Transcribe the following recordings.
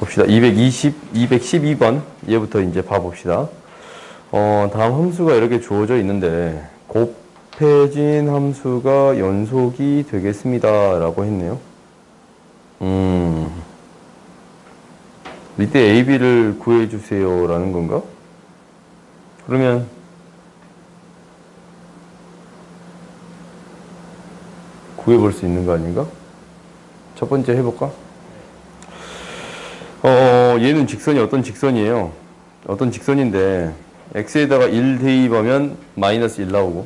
봅시다. 212번 얘부터 이제 봐봅시다. 다음 함수가 이렇게 주어져 있는데 곱해진 함수가 연속이 되겠습니다 라고 했네요. 이때 A, B를 구해주세요 라는 건가? 그러면 구해볼 수 있는 거 아닌가? 첫 번째 해볼까? 얘는 직선이 어떤 직선이에요? 어떤 직선인데 x에다가 1 대입하면 마이너스 1 나오고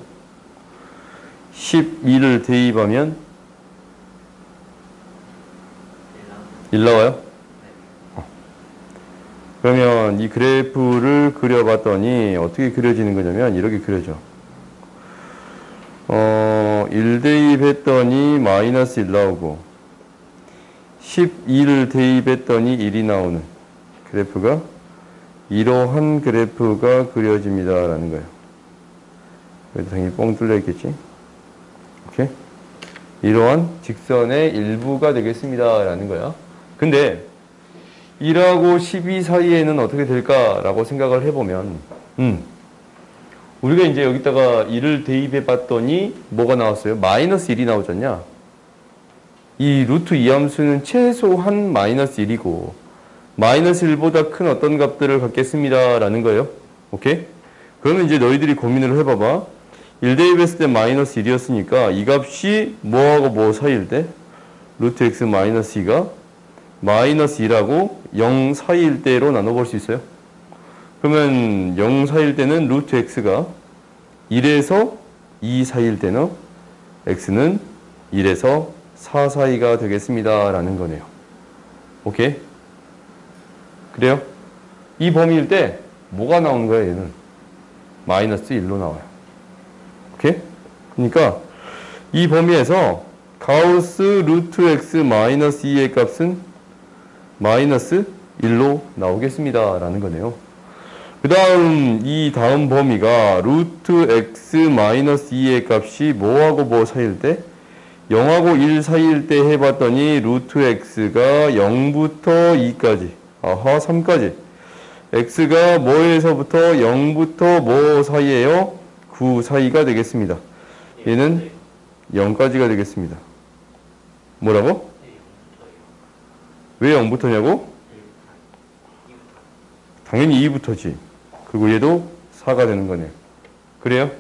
12를 대입하면 1 나와요? 그러면 이 그래프를 그려봤더니 어떻게 그려지는 거냐면 이렇게 그려져. 1 대입했더니 마이너스 1 나오고 12를 대입했더니 1이 나오는 그래프가 이러한 그래프가 그려집니다 라는 거예요. 그래도 당연히 뻥 뚫려 있겠지. 오케이? 이러한 직선의 일부가 되겠습니다 라는 거야. 근데 1하고 12 사이에는 어떻게 될까 라고 생각을 해보면 우리가 이제 여기다가 1을 대입해 봤더니 뭐가 나왔어요? 마이너스 1이 나오잖냐. 이 루트 2함수는 최소한 마이너스 1이고 마이너스 1보다 큰 어떤 값들을 갖겠습니다 라는 거예요. 오케이? 그러면 이제 너희들이 고민을 해봐봐. 1 대입했을 때 마이너스 1이었으니까 이 값이 뭐하고 뭐 사이일 때? 루트 x 마이너스 2가 마이너스 1하고 0 사이일 때로 나눠볼 수 있어요. 그러면 0 사이일 때는 루트 x가 1에서 2 사이일 때는 x는 1에서 4 사이가 되겠습니다 라는 거네요. 오케이? 그래요? 이 범위일 때 뭐가 나오는 거야 얘는? 마이너스 1로 나와요. 오케이? 그러니까 이 범위에서 가우스 루트 x 마이너스 2의 값은 마이너스 1로 나오겠습니다 라는 거네요. 그 다음 이 다음 범위가 루트 x 마이너스 2의 값이 뭐하고 뭐 사이일 때? 0하고 1 사이일 때 해봤더니 루트 x가 0부터 2까지 3까지 x가 뭐에서부터 0부터 뭐 사이에요? 9 사이가 되겠습니다. 얘는 0까지가 되겠습니다. 뭐라고? 왜 0부터냐고? 당연히 2부터지. 그리고 얘도 4가 되는 거네요. 그래요?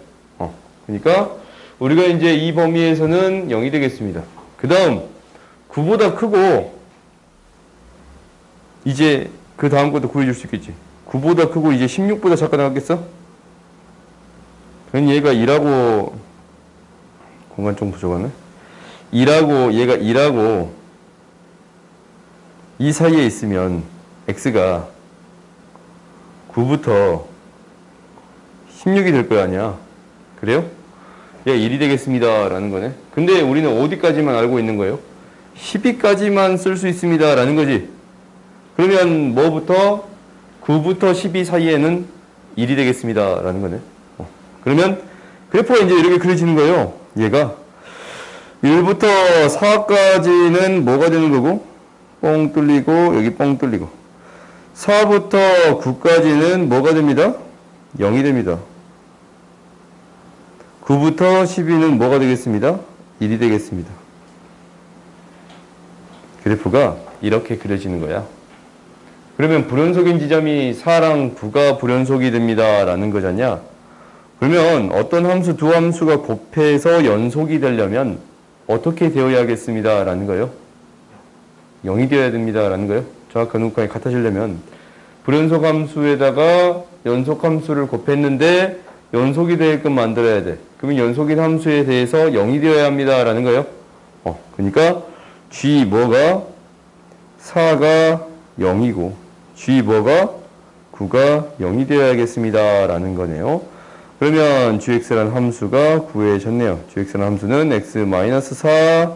그러니까 우리가 이제 이 범위에서는 0이 되겠습니다. 그 다음 9보다 크고 이제 그 다음 것도 구해줄 수 있겠지. 9보다 크고 이제 16보다 작가 나갔겠어? 그럼 얘가 2라고 공간 좀 부족하네. 2라고 얘가 2라고 이 사이에 있으면 x가 9부터 16이 될 거 아니야. 그래요? 얘가 1이 되겠습니다 라는 거네. 근데 우리는 어디까지만 알고 있는 거예요? 12까지만 쓸 수 있습니다 라는 거지. 그러면 뭐부터 9부터 12 사이에는 1이 되겠습니다 라는 거네. 그러면 그래프가 이제 이렇게 그려지는 거예요. 얘가 1부터 4까지는 뭐가 되는 거고 뻥 뚫리고 여기 뻥 뚫리고 4부터 9까지는 뭐가 됩니다? 0이 됩니다. 9부터 12는 뭐가 되겠습니다? 1이 되겠습니다. 그래프가 이렇게 그려지는 거야. 그러면 불연속인 지점이 4랑 9가 불연속이 됩니다 라는 거잖냐. 그러면 어떤 함수 두 함수가 곱해서 연속이 되려면 어떻게 되어야겠습니다 라는 거예요. 0이 되어야 됩니다 라는 거예요. 정확한 음각이 같아지려면 불연속 함수에다가 연속 함수를 곱했는데 연속이 되게끔 만들어야 돼. 그러면 연속인 함수에 대해서 0이 되어야 합니다 라는 거예요. 그러니까 g 뭐가 4가 0이고 g 뭐가 9가 0이 되어야겠습니다 라는 거네요. 그러면 gx라는 함수가 구해졌네요. gx라는 함수는 x-4,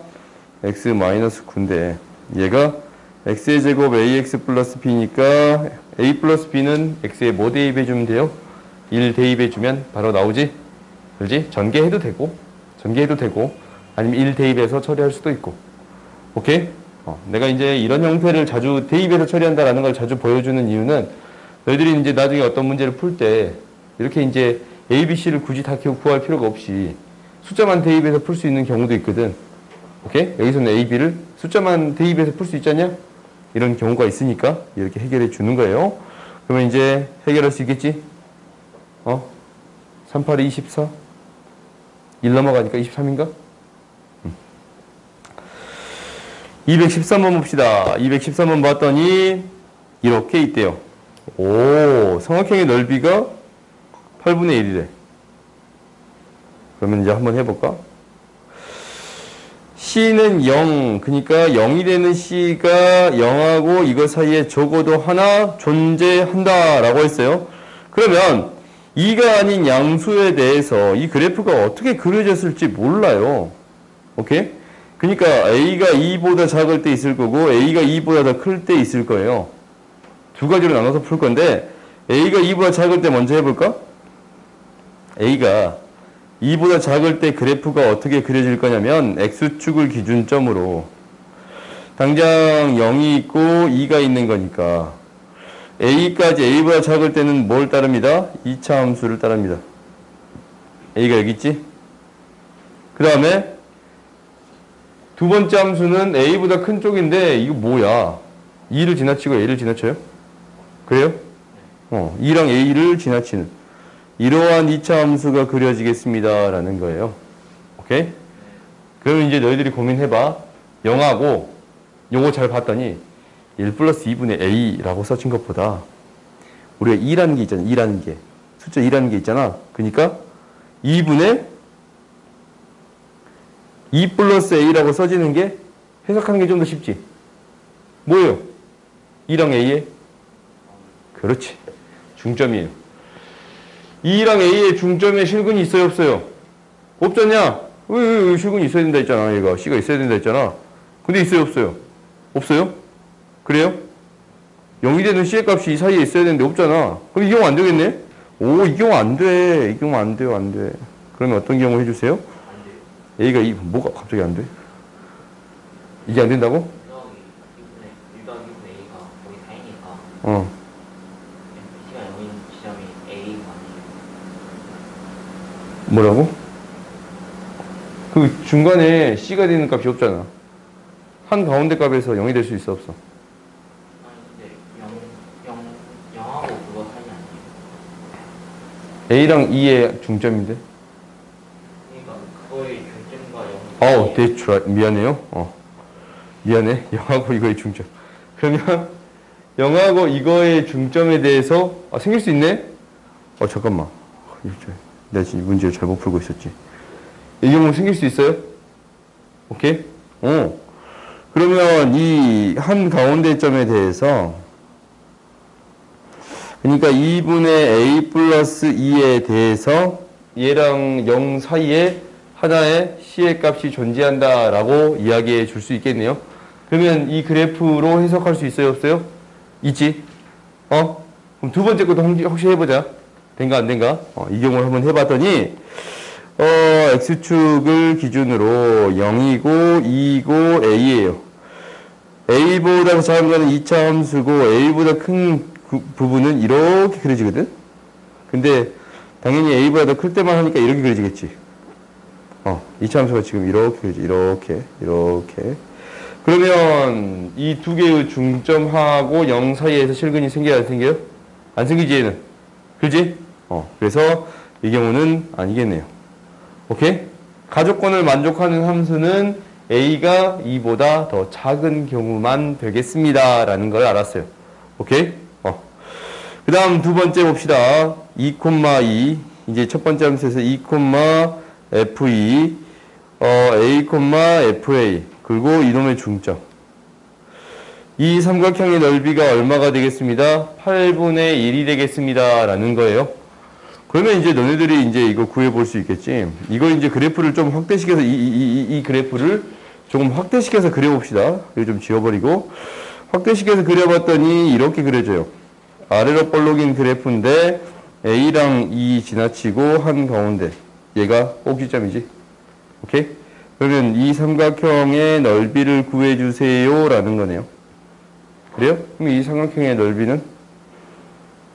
x-9인데 얘가 x의 제곱 ax 플러스 b니까 a 플러스 b는 x에 뭐 대입해주면 돼요? 1 대입해주면 바로 나오지? 그렇지? 전개해도 되고 아니면 1 대입해서 처리할 수도 있고. 오케이? 내가 이제 이런 형태를 자주 대입해서 처리한다라는 걸 자주 보여주는 이유는 너희들이 이제 나중에 어떤 문제를 풀 때 이렇게 이제 A, B, C를 굳이 다 구할 필요가 없이 숫자만 대입해서 풀 수 있는 경우도 있거든. 오케이? 여기서는 A, B를 숫자만 대입해서 풀 수 있잖냐? 이런 경우가 있으니까 이렇게 해결해 주는 거예요. 그러면 이제 해결할 수 있겠지? 3, 8에 24? 1 넘어가니까 23인가? 213번 봅시다. 213번 봤더니 이렇게 있대요. 오, 삼각형의 넓이가 8분의 1이래. 그러면 이제 한번 해볼까? C는 0, 그러니까 0이 되는 C가 0하고 이거 사이에 적어도 하나 존재한다 라고 했어요. 그러면 2가 아닌 양수에 대해서 이 그래프가 어떻게 그려졌을지 몰라요. 오케이? 그러니까 A가 2보다 작을 때 있을 거고 A가 2보다 더 클 때 있을 거예요. 두 가지로 나눠서 풀 건데 A가 2보다 작을 때 먼저 해볼까? A가 2보다 작을 때 그래프가 어떻게 그려질 거냐면 X축을 기준점으로 당장 0이 있고 2가 있는 거니까 A까지 A보다 작을 때는 뭘 따릅니다? 2차 함수를 따릅니다. A가 여기 있지? 그 다음에 두 번째 함수는 A보다 큰 쪽인데 이거 뭐야? 2를 지나치고 A를 지나쳐요? 그래요? 2랑 A를 지나치는 이러한 2차 함수가 그려지겠습니다 라는 거예요. 오케이? 그럼 이제 너희들이 고민해봐. 0하고 요거 잘 봤더니 1 플러스 2분의 A라고 써진 것보다 우리가 2라는 게 있잖아. 2라는 게 숫자 2라는 게 있잖아. 그러니까 2분의 2 플러스 A라고 써지는 게 해석하는 게 좀 더 쉽지. 뭐예요? 2랑 A의? 그렇지. 중점이에요. 2랑 A의 중점에 실근이 있어요? 없어요? 없잖냐? 왜 실근이 있어야 된다 했잖아. 얘가 C가 있어야 된다 했잖아. 근데 있어요? 없어요? 없어요? 그래요? 0이 되는 C의 값이 이 사이에 있어야 되는데 없잖아. 그럼 이 경우 안 되겠네? 오, 이 경우 안 돼. 이 경우 안 돼요. 안 돼. 그러면 어떤 경우 해주세요? A가 뭐가 갑자기 안 돼? 이게 안 된다고? 1더하기 2분의 A가 거의 4이니까 어. C가 0인 지점이 A가 아니에요. 뭐라고? 그 중간에 C가 되는 값이 없잖아. 한 가운데 값에서 0이 될 수 있어 없어? 아니 근데 0하고 그거 사이 아니에요? A랑 E의 중점인데? 그러니까 그거의 중점과 0 that's right. 미안해요. 미안해. 0하고 이거의 중점. 그러면 0하고 이거의 중점에 대해서 생길 수 있네? 잠깐만. 내가 지금 이 문제를 잘못 풀고 있었지. 이 경우 생길 수 있어요? 오케이? 그러면 이 한 가운데 점에 대해서 그러니까 2분의 A 플러스 2에 대해서 얘랑 0 사이에 하나의 C의 값이 존재한다라고 이야기해 줄 수 있겠네요. 그러면 이 그래프로 해석할 수 있어요? 없어요? 있지? 그럼 두 번째 것도 혹시 해보자. 된가 안 된가? 이 경우를 한번 해봤더니 X축을 기준으로 0이고 2이고 A예요. A보다 더 작은 거는 2차 함수고 A보다 큰 부분은 이렇게 그려지거든? 근데 당연히 A보다 더 클 때만 하니까 이렇게 그려지겠지. 2차 함수가 지금 이렇게 그려지. 이렇게. 그러면 이 두 개의 중점하고 0 사이에서 실근이 생겨요? 안 생겨요? 안 생기지 얘는. 그지? 그래서 이 경우는 아니겠네요. 오케이? 가조건을 만족하는 함수는 A가 2보다 더 작은 경우만 되겠습니다. 라는 걸 알았어요. 오케이? 그 다음 두 번째 봅시다. 2,2. 이제 첫 번째 함수에서 2,F2, A, FA. 그리고 이놈의 중점. 이 삼각형의 넓이가 얼마가 되겠습니다? 8분의 1이 되겠습니다. 라는 거예요. 그러면 이제 너네들이 이제 이거 구해볼 수 있겠지. 이거 이제 그래프를 좀 확대시켜서 이 그래프를 조금 확대시켜서 그려봅시다. 이거 좀 지워버리고. 확대시켜서 그려봤더니 이렇게 그려져요. 아래로 볼록인 그래프인데 A랑 E 지나치고 한 가운데. 얘가 꼭지점이지. 오케이? 그러면 이 삼각형의 넓이를 구해주세요 라는 거네요. 그래요? 그럼 이 삼각형의 넓이는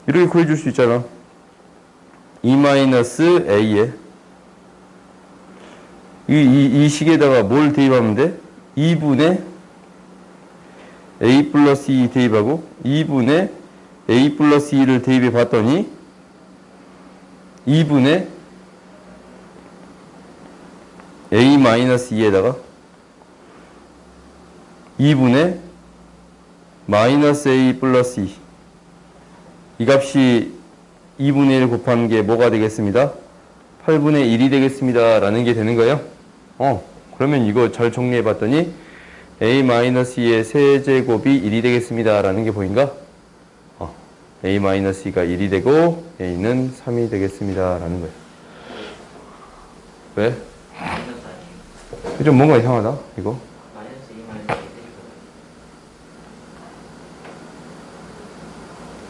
이렇게 구해줄 수 있잖아. 2-a에 이 식에다가 뭘 대입하면 돼? 2분의 a 플러스 2 대입하고 2분의 a 플러스 2를 대입해 봤더니 2분의 a 마이너스 2에다가 2분의 마이너스 a 플러스 2. 이 값이 2분의 1 곱한 게 뭐가 되겠습니다? 8분의 1이 되겠습니다. 라는 게 되는 거예요. 그러면 이거 잘 정리해 봤더니 a-2의 세제곱이 1이 되겠습니다. 라는 게 보인가? a-2가 1이 되고 a는 3이 되겠습니다. 라는 거예요. 왜? 마이너스 아니에요? 좀 뭔가 이상하다, 이거. 마이너스 2 마이너스 1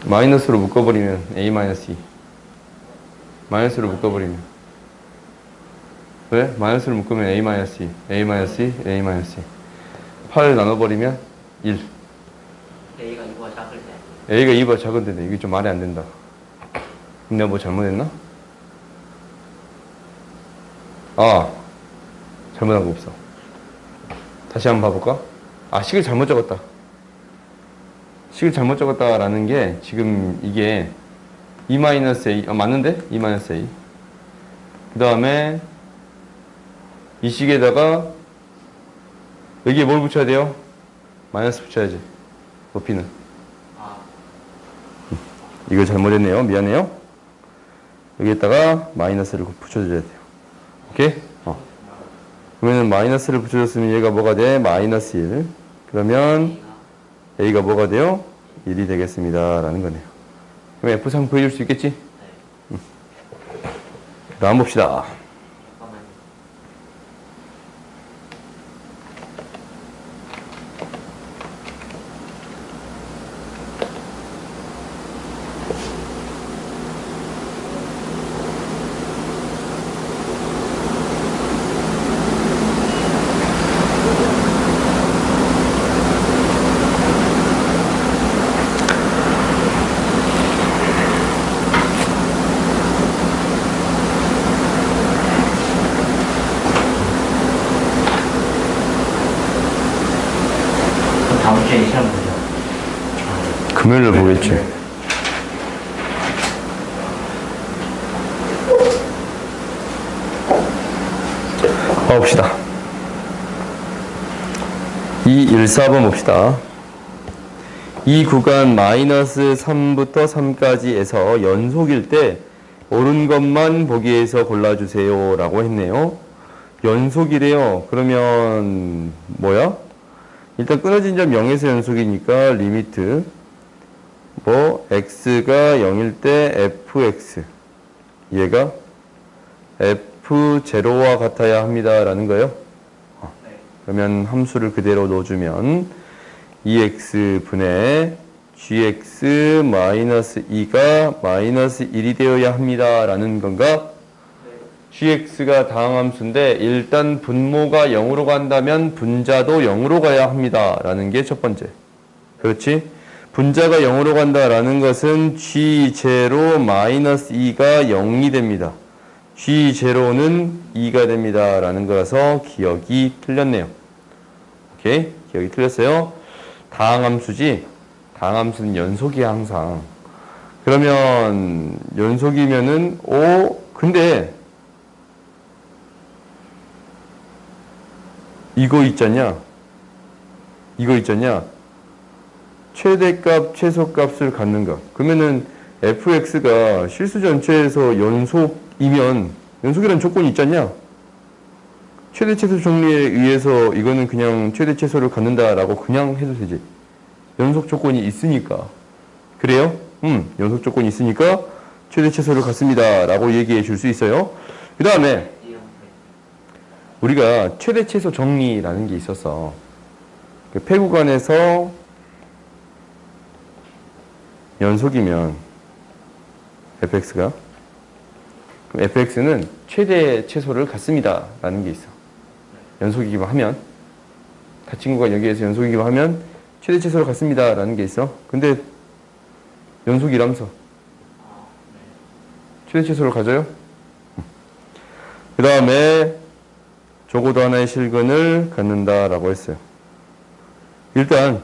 마이너스로 묶어버리면 a-2. 마이너스로 묶어버리면. 왜? 마이너스로 묶으면 a-2, a-2, a-2. 8 나눠버리면 1. A가 2보다 작을 때 a가 2보다 작은데 이게 좀 말이 안 된다. 내가 뭐 잘못했나? 잘못한 거 없어. 다시 한번 봐볼까? 식을 잘못 적었다. 식을 잘못 적었다라는 게 지금 이게 2-a, 맞는데? 2-a. 그 다음에 이 식에다가 여기에 뭘 붙여야 돼요? 마이너스 붙여야지. 높이는. 이거 잘못했네요. 미안해요. 여기에다가 마이너스를 붙여줘야 돼요. 오케이? 그러면 마이너스를 붙여줬으면 얘가 뭐가 돼? 마이너스 1. 그러면 a가 뭐가 돼요? 1이 되겠습니다. 라는 거네요. 그럼 F3 구해줄 수 있겠지? 네. 다음 봅시다. 잠깐만요. 다음 주에 시험 보죠. 금요일로 보겠지. 봅시다. 214번 봅시다. 이 구간 마이너스 3부터 3까지에서 연속일 때 옳은 것만 보기에서 골라주세요 라고 했네요. 연속이래요. 그러면 뭐야? 일단 끊어진 점 0에서 연속이니까 리미트 x가 0일 때 fx 얘가 f0와 같아야 합니다 라는 거예요. 그러면 함수를 그대로 넣어주면 2x분의 gx-2가 마이너스 1이 되어야 합니다 라는 건가? gx가 다항함수인데 일단 분모가 0으로 간다면 분자도 0으로 가야 합니다 라는 게 첫 번째. 그렇지? 분자가 0으로 간다라는 것은 g0-2가 0이 됩니다. g0는 2가 됩니다 라는 거라서 기억이 틀렸네요. 오케이? 기억이 틀렸어요. 다항함수지? 다항함수는 연속이야 항상. 그러면 연속이면은 근데 이거 있잖냐? 최대값, 최소값을 갖는 것. 그러면은 fx가 실수 전체에서 연속이면 연속이라는 조건이 있잖냐? 최대 최소 정리에 의해서 이거는 그냥 최대 최소를 갖는다라고 그냥 해도 되지. 연속 조건이 있으니까. 그래요? 연속 조건이 있으니까 최대 최소를 갖습니다. 라고 얘기해 줄 수 있어요. 그 다음에 우리가 최대 최소 정리라는 게 있었어. 그 폐구간에서 연속이면 fx가 그럼 fx는 최대 최소를 갖습니다. 라는 게 있어. 연속이기만 하면, 다 친구가 여기에서 연속이기만 하면 최대치수로 같습니다 라는 게 있어. 근데 연속이라면서 최대치수를 가져요? 그 다음에 적어도 하나의 실근을 갖는다 라고 했어요. 일단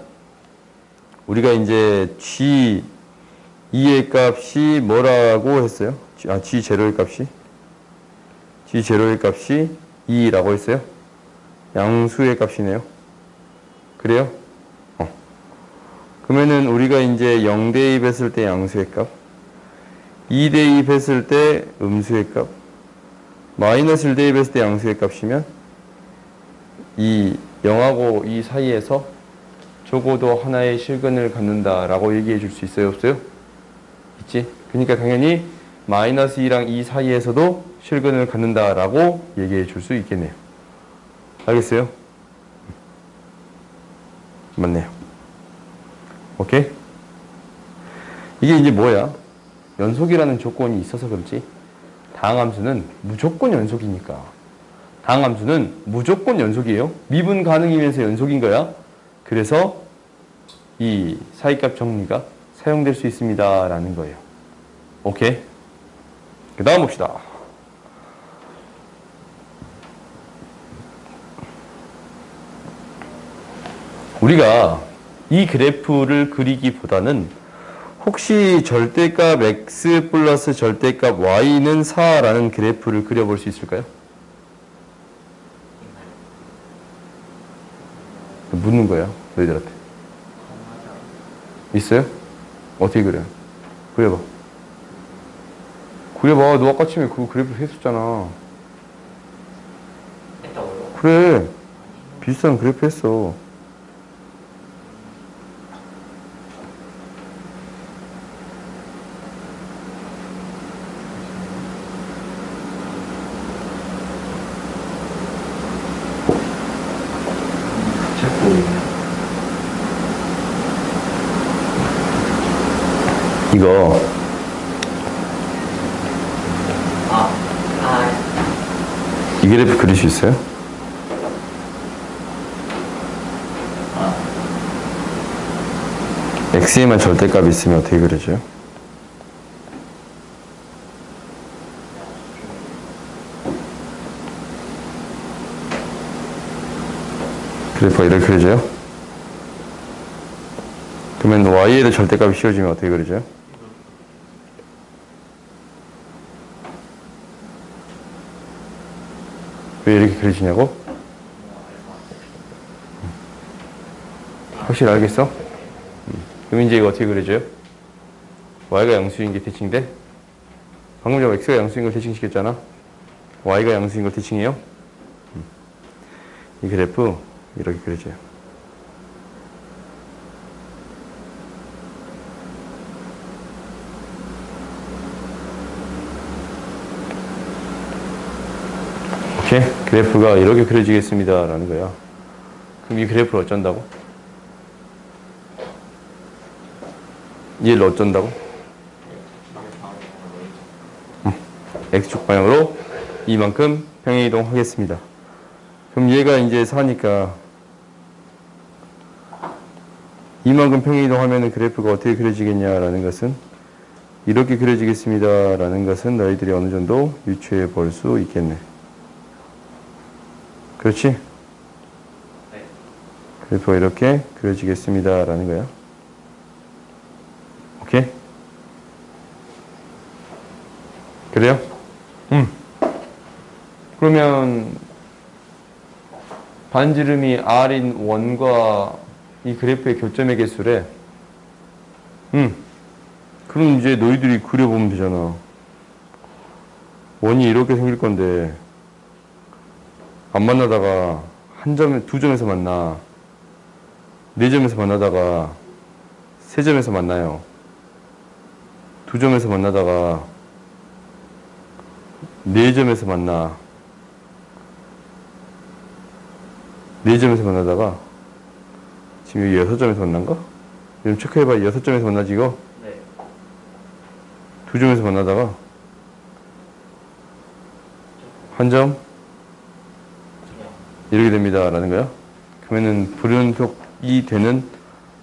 우리가 이제 G2의 값이 뭐라고 했어요? G0의 값이? G0의 값이 2라고 했어요? 양수의 값이네요. 그래요? 그러면은 우리가 이제 0 대입했을 때 양수의 값, 2 대입했을 때 음수의 값, 마이너스 1 대입했을 때 양수의 값이면 이 0하고 2 사이에서 적어도 하나의 실근을 갖는다라고 얘기해 줄 수 있어요? 없어요? 있지? 그러니까 당연히 마이너스 2랑 2 사이에서도 실근을 갖는다라고 얘기해 줄 수 있겠네요. 알겠어요? 맞네요. 오케이? 이게 이제 뭐야? 연속이라는 조건이 있어서 그렇지. 다항함수는 무조건 연속이니까. 다항함수는 무조건 연속이에요. 미분 가능이면서 연속인 거야. 그래서 이 사이값 정리가 사용될 수 있습니다 라는 거예요. 오케이? 그 다음 봅시다. 우리가 이 그래프를 그리기보다는 혹시 절대값 x 플러스 절대값 y는 4라는 그래프를 그려볼 수 있을까요? 묻는 거야, 너희들한테. 있어요? 어떻게 그려요? 그려봐. 그려봐. 너 아까 처음에 그 그래프 했었잖아. 했다고요? 그래. 비슷한 그래프 했어. 이거 이 그래프 그릴 수 있어요? x에만 절대값이 있으면 어떻게 그려져요? 그래프가 이렇게 그려져요? 그러면 y에도 절대값이 씌워지면 어떻게 그려져요? 왜 이렇게 그려지냐고? 확실히 알겠어? 그럼 이제 이거 어떻게 그려져요? y가 양수인 게 대칭돼? 방금 전에 x가 양수인 걸 대칭시켰잖아? y가 양수인 걸 대칭해요? 이 그래프 이렇게 그려져요. 오케이? 그래프가 이렇게 그려지겠습니다 라는 거야. 그럼 이 그래프를 어쩐다고? 얘를 어쩐다고? x축 방향으로 이만큼 평행이동 하겠습니다. 그럼 얘가 이제 4니까 이만큼 평행이동 하면은 그래프가 어떻게 그려지겠냐라는 것은 이렇게 그려지겠습니다 라는 것은 너희들이 어느 정도 유추해 볼 수 있겠네. 그렇지? 네. 그래프가 이렇게 그려지겠습니다 라는 거야. 오케이? 그래요? 그러면 반지름이 r인 원과 이 그래프의 교점의 개수래. 그럼 이제 너희들이 그려보면 되잖아. 원이 이렇게 생길 건데 안 만나다가 두 점에서 만나, 네 점에서 만나다가 세 점에서 만나요. 두 점에서 만나다가 네 점에서 만나, 네 점에서 만나다가 지금 여기 6점에서 만난가? 좀 체크해봐. 6점에서 만나지 이거? 네. 두 점에서 만나다가 한 점? 이렇게 됩니다. 라는 거야. 그러면은 불연속이 되는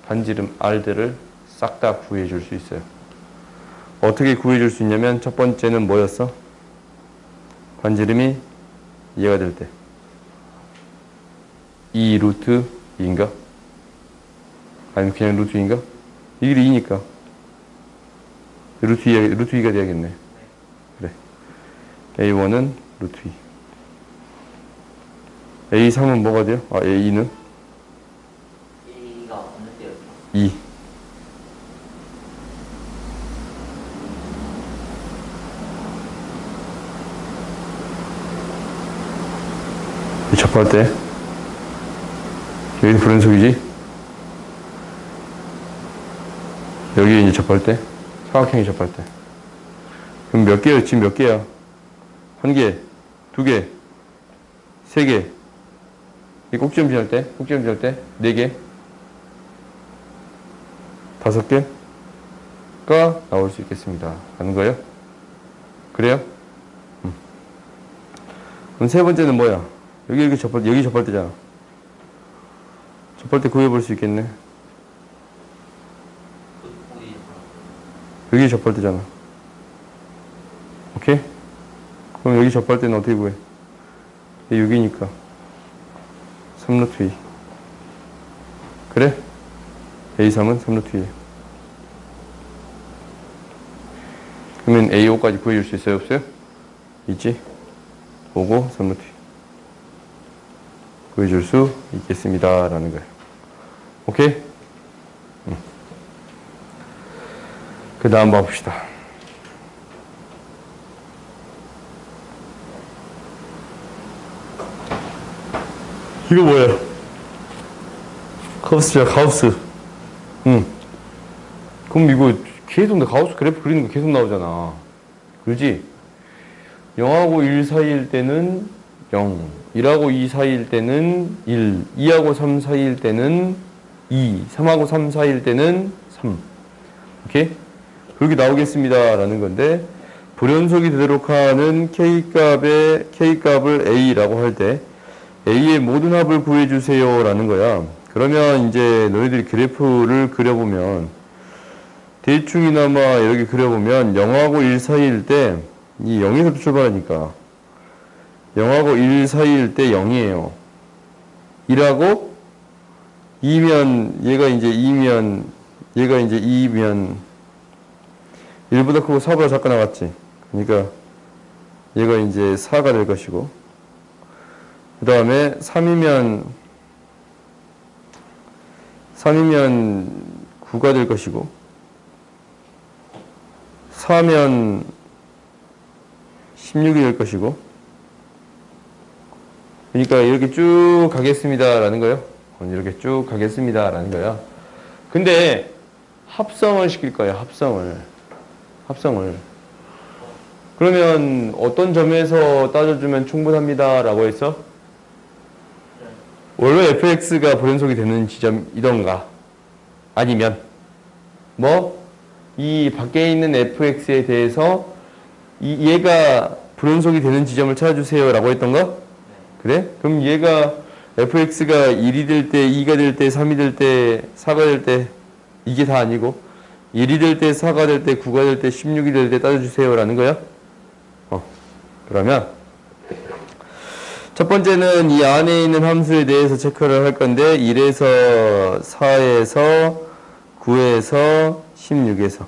반지름 R들을 싹 다 구해 줄 수 있어요. 어떻게 구해 줄 수 있냐면 첫 번째는 뭐였어? 반지름이 얘가 될 때. 2 루트 2인가? 아니면 그냥 루트 2인가? 이 길이 2니까. 루트 2가 돼야겠네. 그래. A1은 루트 2. A3은 뭐가 돼요? 아, A2는? A가 어느 때였죠? 2. 접할 때 여기 불연속이지? 여기 이제 접할 때 사각형이 접할 때 그럼 몇 개야? 지금 몇 개야? 한 개, 두 개, 세 개. 이 꼭지점 지날 때, 꼭지점 지날 때 네 개, 다섯 개가 나올 수 있겠습니다. 하는 거예요? 그래요? 그럼 세 번째는 뭐야? 여기 접할 때잖아. 접할 때 구해볼 수 있겠네. 여기 접할 때잖아. 오케이? 그럼 여기 접할 때는 어떻게 구해? 6이니까 3루트 2. 그래? A3은 3루트 2. 그러면 A5까지 구해줄 수 있어요? 없어요? 있지? 5고 3루트 2. 구해줄 수 있겠습니다. 라는 거예요. 오케이? 그 다음 봐봅시다. 이거 뭐야? 가우스야, 가우스. 그럼 이거 계속 가우스 그래프 그리는 거 계속 나오잖아. 그러지? 0하고 1 사이일 때는 0, 1하고 2 사이일 때는 1, 2하고 3 사이일 때는 2, 3하고 3 사이일 때는 3. 오케이? 그렇게 나오겠습니다. 라는 건데, 불연속이 되도록 하는 K값을 A라고 할 때, A의 모든 합을 구해주세요. 라는 거야. 그러면 이제 너희들이 그래프를 그려보면, 대충이나마 이렇게 그려보면, 0하고 1 사이일 때, 이 0에서부터 출발하니까, 0하고 1 사이일 때 0이에요. 1하고 2면, 얘가 이제 2면, 1보다 크고 4보다 작게 나왔지. 그러니까 얘가 이제 4가 될 것이고, 그 다음에 3이면 9가 될 것이고, 4면 16이 될 것이고, 그러니까 이렇게 쭉 가겠습니다. 라는 거예요. 이렇게 쭉 가겠습니다. 라는 거예요. 근데 합성을 시킬 거예요. 합성을. 그러면 어떤 점에서 따져주면 충분합니다. 라고 했어? 원래 fx가 불연속이 되는 지점이던가 아니면 이 밖에 있는 fx에 대해서 얘가 불연속이 되는 지점을 찾아주세요. 라고 했던가? 그래? 그럼 얘가 fx가 1이 될 때, 2가 될 때, 3이 될 때, 4가 될 때 이게 다 아니고 1이 될 때, 4가 될 때, 9가 될 때, 16이 될 때 따져주세요. 라는 거야. 그러면 첫 번째는 이 안에 있는 함수에 대해서 체크를 할 건데 1에서 4에서 9에서 16에서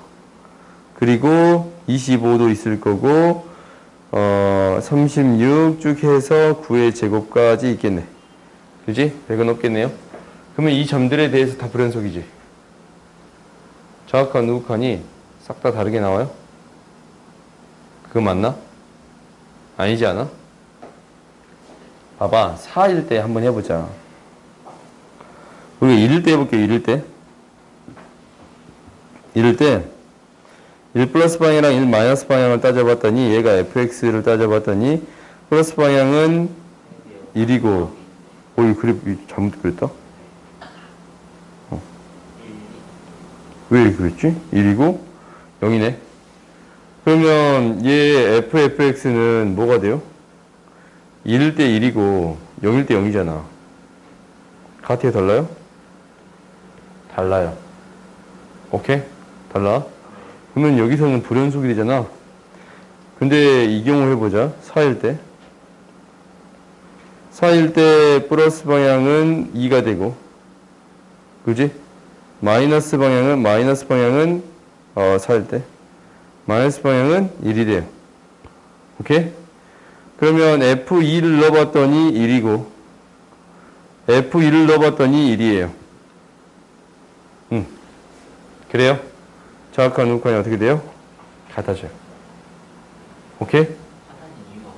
그리고 25도 있을 거고 36 쭉 해서 9의 제곱까지 있겠네. 그지? 100은 없겠네요. 그러면 이 점들에 대해서 다 불연속이지. 정확한 우극한이 싹 다 다르게 나와요? 그거 맞나? 아니지 않아? 봐봐. 4일 때 한번 해보자. 우리가 1일 때 해볼게요. 1일 때. 1일 때 1 플러스 방향이랑 1 마이너스 방향을 따져봤더니 얘가 fx를 따져봤더니 플러스 방향은 1이고 이 그래프 잘못 그렸다? 왜 이렇게 그랬지? 1이고 0이네. 그러면 얘 fx는 뭐가 돼요? 1일 때 1이고 0일 때 0이잖아. 같아요, 달라요? 달라요. 오케이? 달라. 그러면 여기서는 불연속이 되잖아. 근데 이 경우 해보자. 4일 때. 4일 때 플러스 방향은 2가 되고, 그지? 마이너스 방향은 4일 때. 마이너스 방향은 1이 돼요. 오케이? 그러면 F2를 넣어봤더니 1이고, F1을 넣어봤더니 1이에요. 그래요? 정확한 우극한이 어떻게 돼요? 같아져요. 오케이? 사탄이 이유가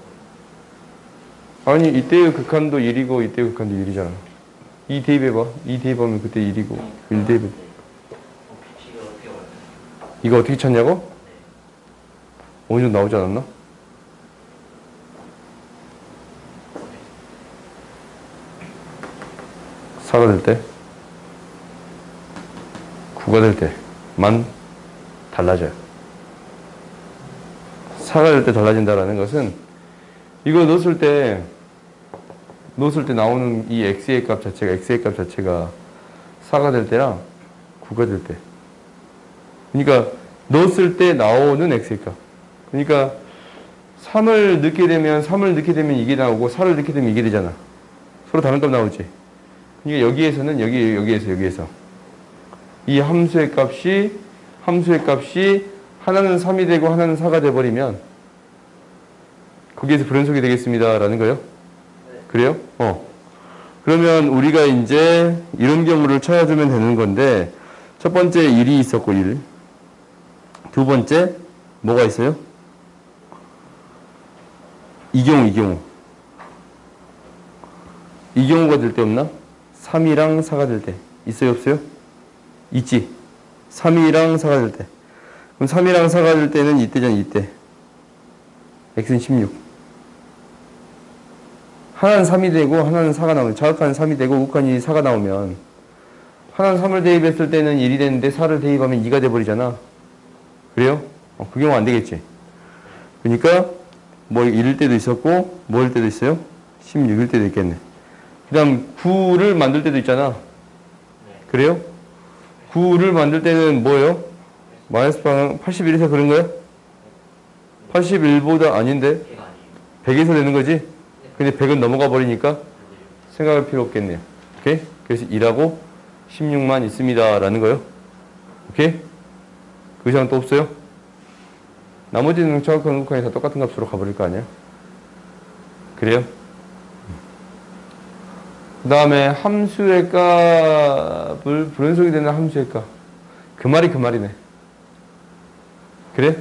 뭐예요? 아니, 이때의 극한도 1이고, 이때의 극한도 1이잖아. 2 대입해봐. 2 대입하면 그때 1이고, 1 대입해. PP가 어떻게 와요? 이거 어떻게 찾냐고? 어느 정도 나오지 않았나? 사가 될 때, 9가 될 때만 달라져요. 4가 될 때 달라진다라는 것은 이거 넣었을 때 나오는 이 x의 값 자체가 4가 될 때랑 9가 될 때. 그러니까 넣었을 때 나오는 x의 값. 그러니까 3을 넣게 되면 이게 나오고 4를 넣게 되면 이게 되잖아. 서로 다른 값 나오지. 그러니까 여기에서는 여기에서 이 함수의 값이 하나는 3이 되고 하나는 4가 돼버리면 거기에서 불연속이 되겠습니다라는 거예요. 그래요? 그러면 우리가 이제 이런 경우를 찾아주면 되는 건데 첫 번째 1이 있었고 1. 두 번째 뭐가 있어요? 이 경우가 될 때 없나? 3이랑 4가 될 때 있어요 없어요? 있지. 3이랑 4가 될 때. 그럼 3이랑 4가 될 때는 이때잖아. 이때. x는 16. 하나는 3이 되고 하나는 4가 나오면 자극하는 3이 되고 우극한이 4가 나오면 하나는 3을 대입했을 때는 1이 되는데 4를 대입하면 2가 돼버리잖아. 그래요? 그 경우 안 되겠지. 그러니까 뭐 1일 때도 있었고 뭐일 때도 있어요? 16일 때도 있겠네. 그 다음 9를 만들 때도 있잖아. 그래요? 9를 만들 때는 뭐예요? 마이너스 방향 81에서 그런 거야? 81보다 아닌데? 100에서 되는 거지? 근데 100은 넘어가 버리니까 생각할 필요 없겠네요. 오케이? 그래서 2라고 16만 있습니다. 라는 거예요. 오케이? 그 이상 또 없어요? 나머지는 정확한 우극한이 다 똑같은 값으로 가버릴 거 아니야? 그래요? 그 다음에 함수의 값을 불연속이 되는 함수의 값. 그 말이네. 그래?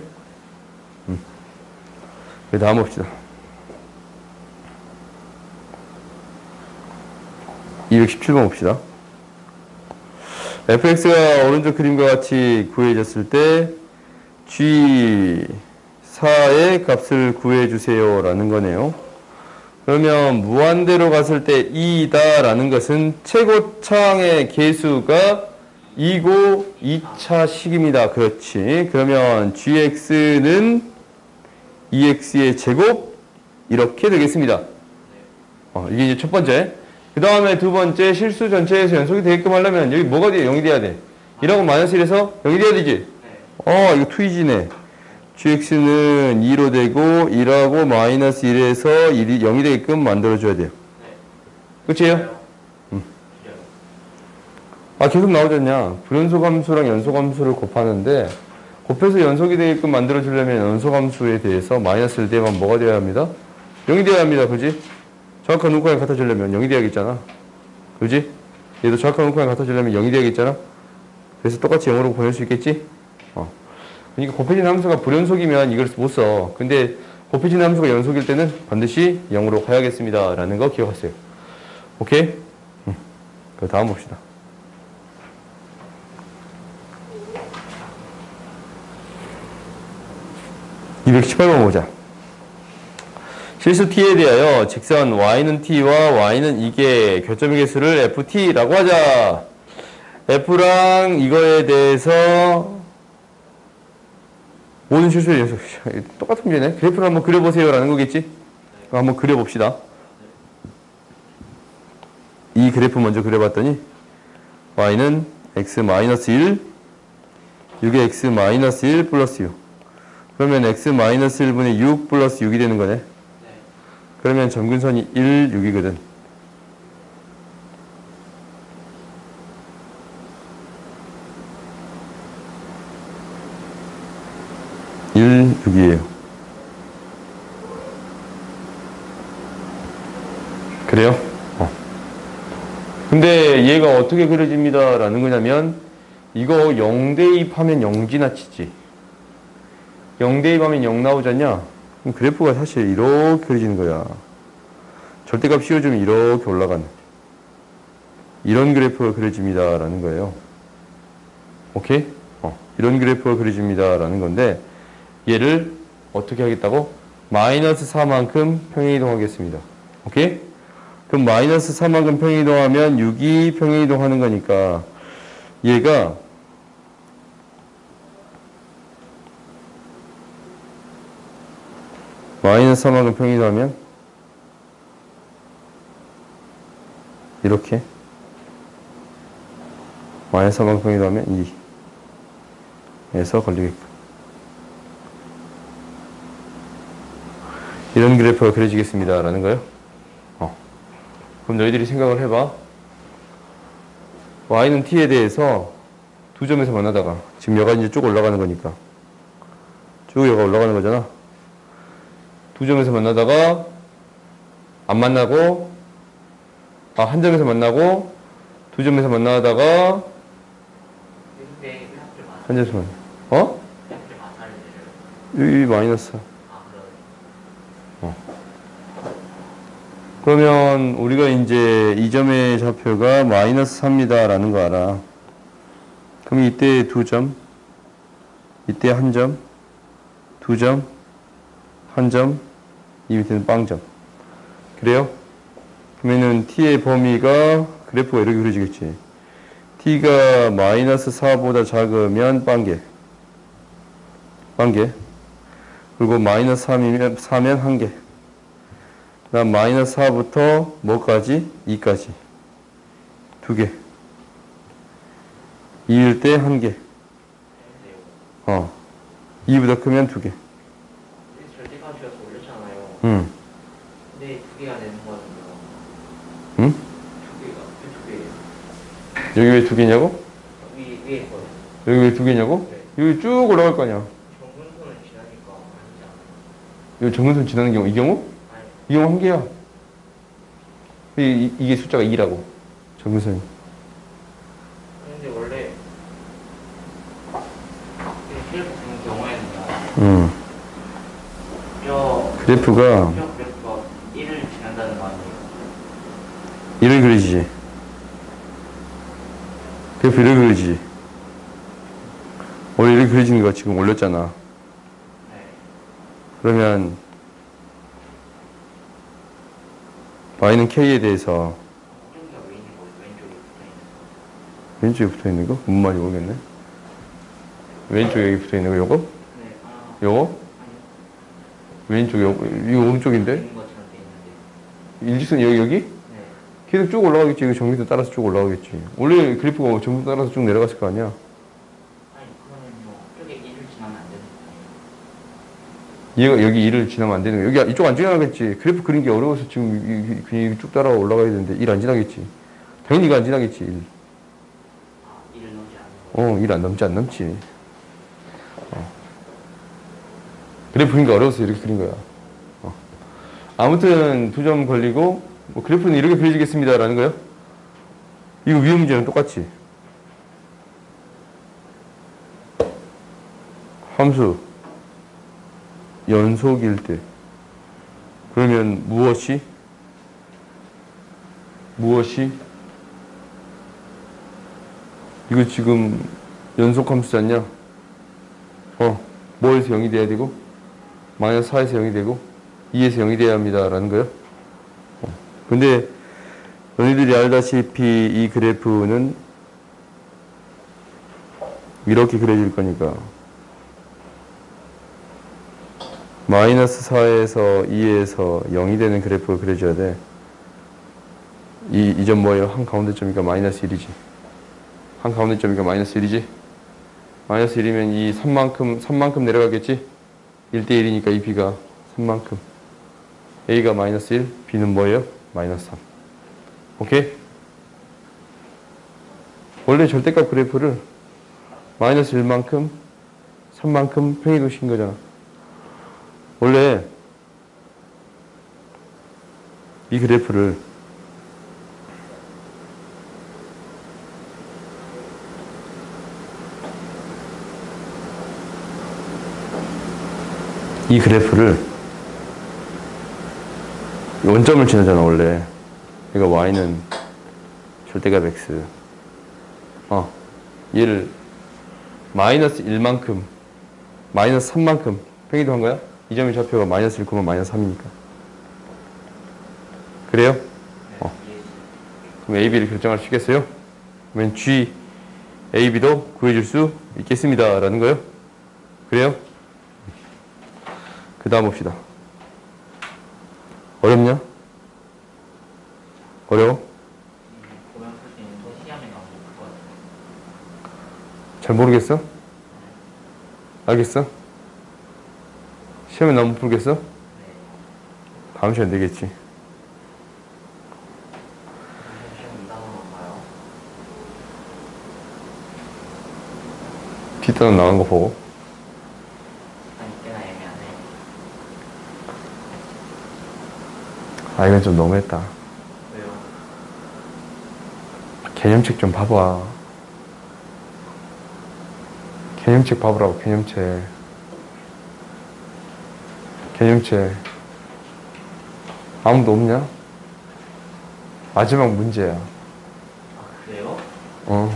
그 다음 봅시다. 217번 봅시다. fx가 오른쪽 그림과 같이 구해졌을 때 g4의 값을 구해주세요 라는 거네요. 그러면 무한대로 갔을 때 2다 라는 것은 최고차항의 개수가 2고 2차 식입니다. 그렇지. 그러면 gx는 2x의 제곱 이렇게 되겠습니다. 이게 이제 첫 번째. 그 다음에 두 번째 실수 전체에서 연속이 되게끔 하려면 여기 뭐가 돼요? 0이 돼야 돼. 1하고 마이너스 1에서 0이 돼야 되지? 이거 투이지네. gx는 2로 되고 1하고 마이너스 1에서 0이 되게끔 만들어줘야 돼요. 끝이에요? 계속 나오지 않냐. 불연속 함수랑 연속 함수를 곱하는데 곱해서 연속이 되게끔 만들어주려면 연속 함수에 대해서 마이너스를 대면 뭐가 되어야 합니다? 0이 되어야 합니다. 그지? 정확한 우극한이 같아지려면 0이 돼야겠잖아. 그지? 얘도 정확한 우극한이 같아지려면 0이 돼야겠잖아. 그래서 똑같이 0으로 보낼 수 있겠지? 그러니까 곱해진 함수가 불연속이면 이걸 못 써. 근데 곱해진 함수가 연속일 때는 반드시 0으로 가야겠습니다. 라는 거 기억하세요. 오케이? 그 다음 봅시다. (218번) 보자. 실수 t에 대하여 직선 y는 t와 y는 이게 교점의 개수를 ft라고 하자. f랑 이거에 대해서 모든 실수의 연속. 똑같은 문제네. 그래프를 한번 그려보세요 라는 거겠지? 한번 그려봅시다. 이 그래프 먼저 그려봤더니 y는 x-1, 6에 x-1 플러스 6. 그러면 x-1분의 6 플러스 6이 되는 거네. 네. 그러면 점근선이 1, 6이거든. 1, 6이에요. 그래요? 근데 얘가 어떻게 그려집니다 라는 거냐면 이거 0대2 하면 0 지나치지. 0대2 하면 0 나오잖냐? 그럼 그래프가 사실 이렇게 그려지는 거야. 절대값 씌워주면 이렇게 올라가는 이런 그래프가 그려집니다 라는 거예요. 오케이? 이런 그래프가 그려집니다 라는 건데 얘를 어떻게 하겠다고? 마이너스 4만큼 평행이동하겠습니다. 오케이? 그럼 마이너스 4만큼 평행이동하면 6이 평행이동하는 거니까 얘가 마이너스 3만큼 평행이동하면 이렇게 마이너스 3만큼 평행이동하면 2에서 걸리게끔 이런 그래프가 그려지겠습니다 라는 거예요. 그럼 너희들이 생각을 해봐. y는 t에 대해서 두 점에서 만나다가 지금 여가 이제 쭉 올라가는 거니까 쭉 여가 올라가는 거잖아. 두 점에서 만나다가 안 만나고 한 점에서 만나고 두 점에서 만나다가 근데 왜 학교 많아? 한 점에서 만나. 학교 많아를 내려요. 여기 마이너스. 그러네. 그러면 우리가 이제 이 점의 좌표가 마이너스 3이다 라는 거 알아. 그럼 이때 두 점, 이때 한 점, 두 점, 한 점, 이 밑에는 빵점. 그래요? 그러면은 t의 범위가 그래프가 이렇게 그려지겠지. t가 마이너스 4보다 작으면 빵개. 빵개. 그리고 마이너스 3이면 4면 한 개. 그다음 마이너스 4부터 뭐까지? 2까지. 두 개. 2일 때 한 개. 2보다 크면 두 개. 절대값이어서 올렸잖아요. 응. 근데 두 개가 되는 거거든요. 응? 두 개가 두 개예요. 여기 왜 두 개냐고? 위에 있거든요. 여기 왜 두 개냐고? 네. 여기 쭉 올라갈 거 아니야. 정근선을 지나니까 아니지 않아요? 여기 정근선 지나는 경우, 이 경우? 아니, 이 경우 한 개야. 이게 숫자가 2라고. 정근선이. 근데 원래 그래프 같은 경우에는요. 그래프가 뼈 그래프가 1을 지난다는 거 아니에요? 이렇게 그려지지. 그래프 이렇게 그려지지. 원래 이렇게 그려지는 거 지금 올렸잖아. 네. 그러면 y는 k에 대해서 왼쪽이가 왜 있는 거예요? 왼쪽에 붙어 있는 거? 왼쪽에 붙어 있는 거? 무슨 말인지 모르겠네. 왼쪽에 여기 붙어 있는 거 요거? 네. 요거? 아니요. 왼쪽에 요거? 이거 오른쪽인데? 있는 것처럼 돼 있는데. 일직선 여기? 네. 계속 쭉 올라가겠지. 이거 정비도 따라서 쭉 올라가겠지. 원래 그래프가 정비 따라서 쭉 내려갔을 거 아니야. 아니 그러면요. 저게 1을 지나면 안 되는 거예요. 얘가 여기 1을 지나면 안 되는 거야. 여기 이쪽 안 지나가겠지. 그래프 그린 게 어려워서 지금 그냥 쭉 따라 올라가야 되는데 1 안 지나겠지. 당연히 이거 안 지나겠지. 1. 1을 넘지 않는 거예요. 1 안 넘지 안 넘지. 그래프 그린 게 어려워서 이렇게 그린 거야. 아무튼 두 점 걸리고 뭐 그래프는 이렇게 그려지겠습니다 라는 거예요. 이거 위험 문제는 똑같지. 함수 연속일 때 그러면 무엇이 이거 지금 연속 함수지 않냐? 뭐에서 0이 돼야 되고 마이너스 4에서 0이 되고 2에서 0이 돼야 합니다 라는 거예요. 근데 너희들이 알다시피 이 그래프는 이렇게 그려질 거니까 마이너스 4에서 2에서 0이 되는 그래프가 그려져야 돼. 이 점 뭐예요? 한 가운데 점이니까 마이너스 1이지. 한 가운데 점이니까 마이너스 1이지. 마이너스 1이면 이 3만큼 내려가겠지? 1대 1이니까 이 b가 3만큼. a가 마이너스 1, b는 뭐예요? 마이너스 3. 오케이? 원래 절대값 그래프를 마이너스 1만큼, 3만큼 평행 도시킨 거잖아. 원래 이 그래프를 원점을 지나잖아 원래. 그러니까 y는 절대값 x. 얘를 마이너스 1만큼, 마이너스 3만큼 평행이동한 거야? 이 점의 좌표가 마이너스 1, 마이너스 3이니까. 그래요? 그럼 AB를 결정할 수 있겠어요? 그러면 G, AB도 구해줄 수 있겠습니다. 라는 거요? 그래요? 그 다음 봅시다. 어렵냐? 어려워? 보면 풀 수 있는 거 시험에 나오는 것 같아요. 잘 모르겠어? 알겠어? 시험에 나오면 풀겠어? 네. 다음 시간 되겠지. 시험 2단으로 가요. 뒷단은 나간 거 보고. 아니, 꽤나 애매하네. 아, 이건 좀 너무했다. 왜요? 개념책 좀 봐봐. 개념책 봐보라고, 개념책. 개념책. 아무도 없냐? 마지막 문제야. 아, 그래요? 진짜요?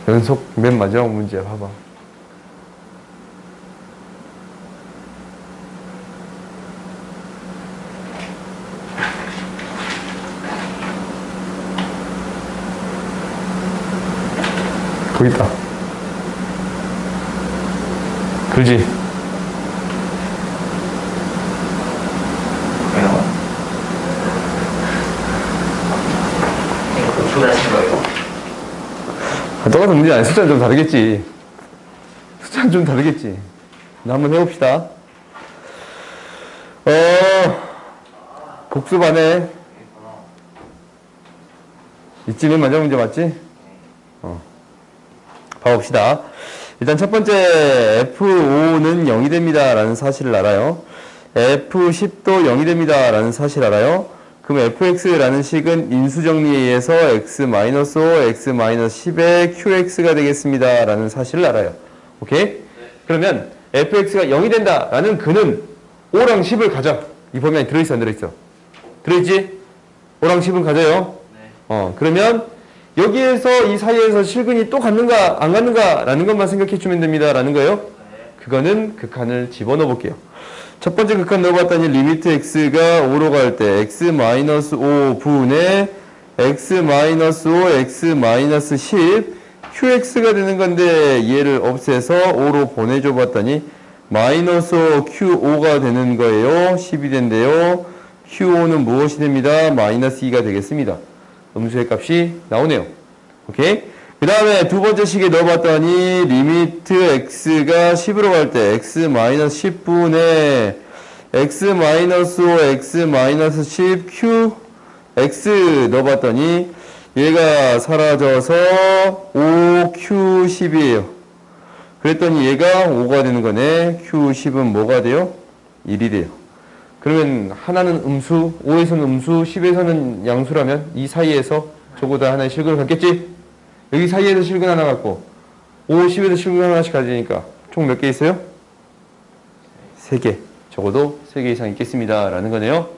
연속 맨 마지막 문제야, 봐봐. 거기 있다. 그지? 왜요? 이거 고추를 하신 거예요? 똑같은 문제 아니야. 숫자는 좀 다르겠지. 숫자는 좀 다르겠지. 나 한번 해봅시다. 복수반에 이쯤에 마지막 문제 맞지? 봐봅시다. 일단 첫 번째 F5는 0이 됩니다. 라는 사실을 알아요. F10도 0이 됩니다. 라는 사실을 알아요. 그럼 fx라는 식은 인수정리에 의해서 x-5, x-10의 qx가 되겠습니다. 라는 사실을 알아요. 오케이? 그러면 fx가 0이 된다. 라는 근은 5랑 10을 가져. 이 범위 안에 들어있어, 안 들어있어? 들어있지? 5랑 10은 가져요. 네. 그러면 여기에서 이 사이에서 실근이 또 갔는가 안 갔는가 라는 것만 생각해 주면 됩니다. 라는 거예요. 네. 그거는 극한을 집어넣어 볼게요. 첫 번째 극한 넣어봤더니 리미트 x가 5로 갈 때 x-5 분의 x-5, x-10 qx가 되는 건데 얘를 없애서 5로 보내줘 봤더니 마이너스 q5가 되는 거예요. 10이 된대요. q5는 무엇이 됩니다? 마이너스 2가 되겠습니다. 음수의 값이 나오네요. 오케이? 그 다음에 두 번째 식에 넣어봤더니 리미트 x가 10으로 갈 때 x-10분의 x-5, x-10 q x 넣어봤더니 얘가 사라져서 5q10이에요. 그랬더니 얘가 5가 되는 거네. q10은 뭐가 돼요? 1이 돼요. 그러면 하나는 음수, 5에서는 음수, 10에서는 양수라면 이 사이에서 적어도 하나의 실근을 갖겠지? 여기 사이에서 실근 하나 갖고 5, 10에서 실근 하나씩 가지니까 총 몇 개 있어요? 3개. 적어도 3개 이상 있겠습니다. 라는 거네요.